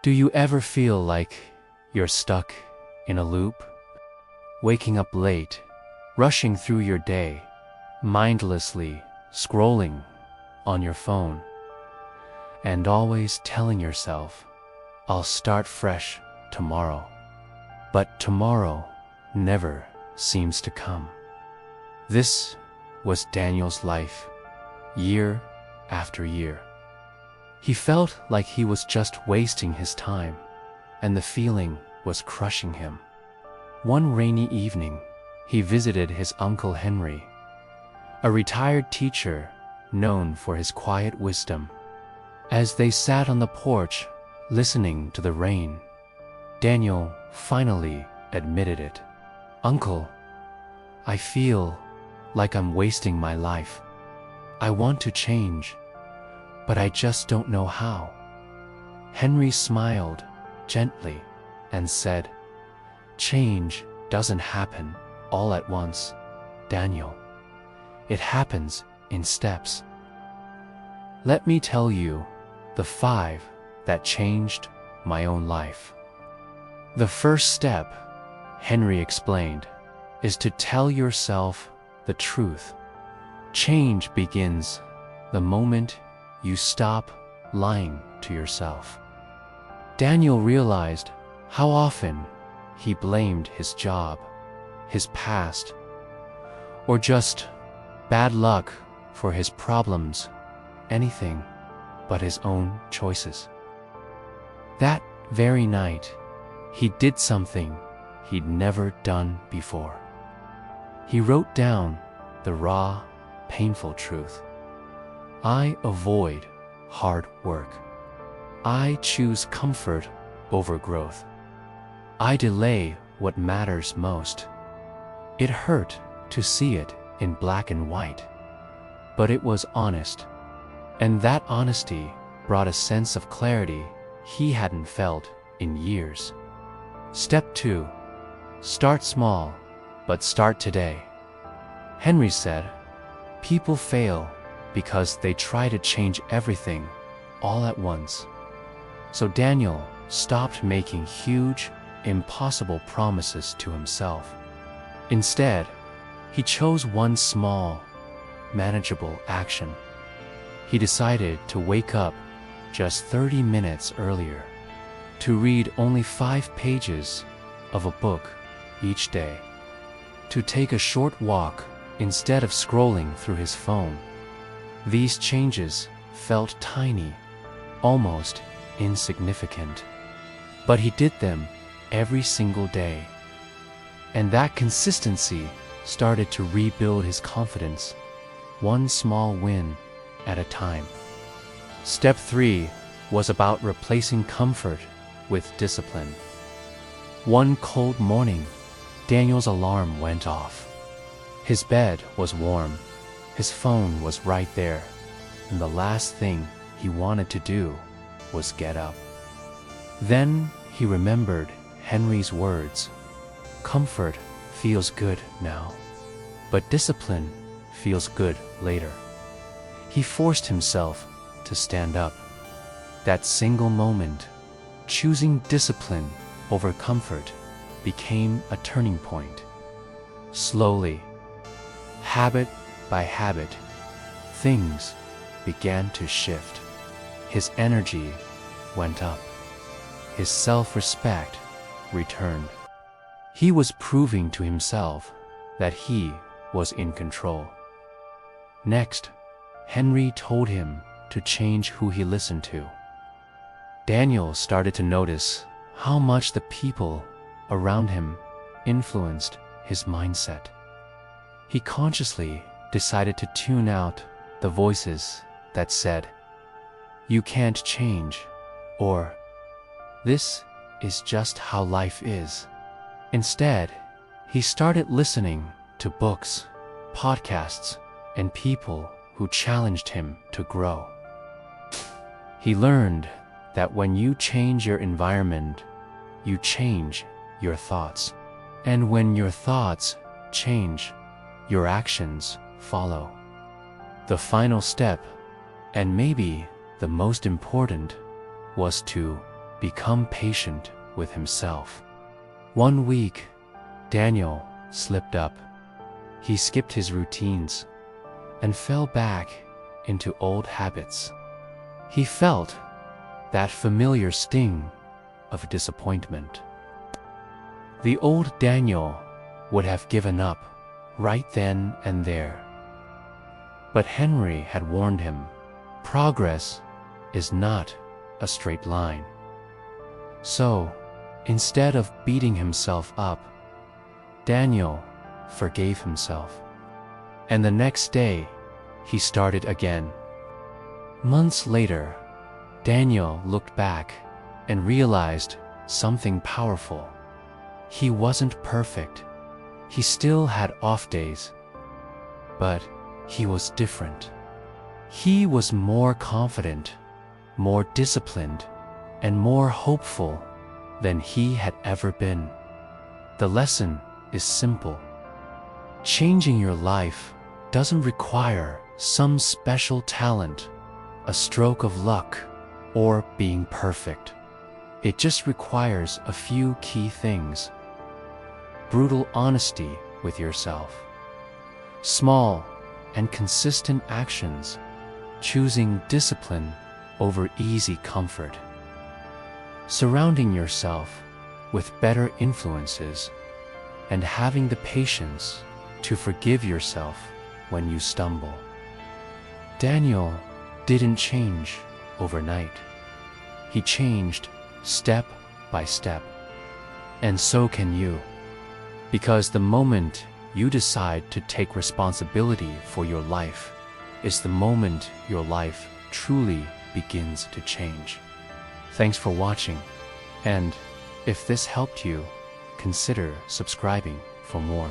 Do you ever feel like you're stuck in a loop? Waking up late, rushing through your day, mindlessly scrolling on your phone, and always telling yourself, I'll start fresh tomorrow. But tomorrow never seems to come. This was Daniel's life, year after year. He felt like he was just wasting his time, and the feeling was crushing him. One rainy evening, he visited his Uncle Henry, a retired teacher known for his quiet wisdom. As they sat on the porch, listening to the rain, Daniel finally admitted it. "Uncle, I feel like I'm wasting my life. I want to change, but I just don't know how." Henry smiled gently and said, "Change doesn't happen all at once, Daniel. It happens in steps. Let me tell you the 5 that changed my own life. The first step," Henry explained, "is to tell yourself the truth. Change begins the moment you stop lying to yourself." Daniel realized how often he blamed his job, his past, or just bad luck for his problems, anything but his own choices. That very night, he did something he'd never done before. He wrote down the raw, painful truth. I avoid hard work. I choose comfort over growth. I delay what matters most. It hurt to see it in black and white, but it was honest, and that honesty brought a sense of clarity he hadn't felt in years. Step 2. Start small, but start today. Henry said, "People fail because they try to change everything all at once." So Daniel stopped making huge, impossible promises to himself. Instead, he chose one small, manageable action. He decided to wake up just 30 minutes earlier, to read only 5 pages of a book each day, to take a short walk instead of scrolling through his phone. These changes felt tiny, almost insignificant, but he did them every single day, and that consistency started to rebuild his confidence, one small win at a time. Step 3 was about replacing comfort with discipline. One cold morning, Daniel's alarm went off. His bed was warm, his phone was right there, and the last thing he wanted to do was get up. Then he remembered Henry's words, "Comfort feels good now, but discipline feels good later." He forced himself to stand up. That single moment, choosing discipline over comfort, became a turning point. Slowly, habit by habit, things began to shift. His energy went up. His self-respect returned. He was proving to himself that he was in control. Next, Henry told him to change who he listened to. Daniel started to notice how much the people around him influenced his mindset. He consciously decided to tune out the voices that said, "You can't change," or "This is just how life is." Instead, he started listening to books, podcasts, and people who challenged him to grow. He learned that when you change your environment, you change your thoughts. And when your thoughts change, your actions follow. The final step, and maybe the most important, was to become patient with himself. One week, Daniel slipped up. He skipped his routines and fell back into old habits. He felt that familiar sting of disappointment. The old Daniel would have given up right then and there. But Henry had warned him, progress is not a straight line. So, instead of beating himself up, Daniel forgave himself. And the next day, he started again. Months later, Daniel looked back and realized something powerful. He wasn't perfect. He still had off days. But he was different. He was more confident, more disciplined, and more hopeful than he had ever been. The lesson is simple. Changing your life doesn't require some special talent, a stroke of luck, or being perfect. It just requires a few key things. Brutal honesty with yourself. Small and consistent actions, choosing discipline over easy comfort. Surrounding yourself with better influences and having the patience to forgive yourself when you stumble. Daniel didn't change overnight. He changed step by step. And so can you. Because the moment you decide to take responsibility for your life is the moment your life truly begins to change. Thanks for watching, and if this helped you, consider subscribing for more.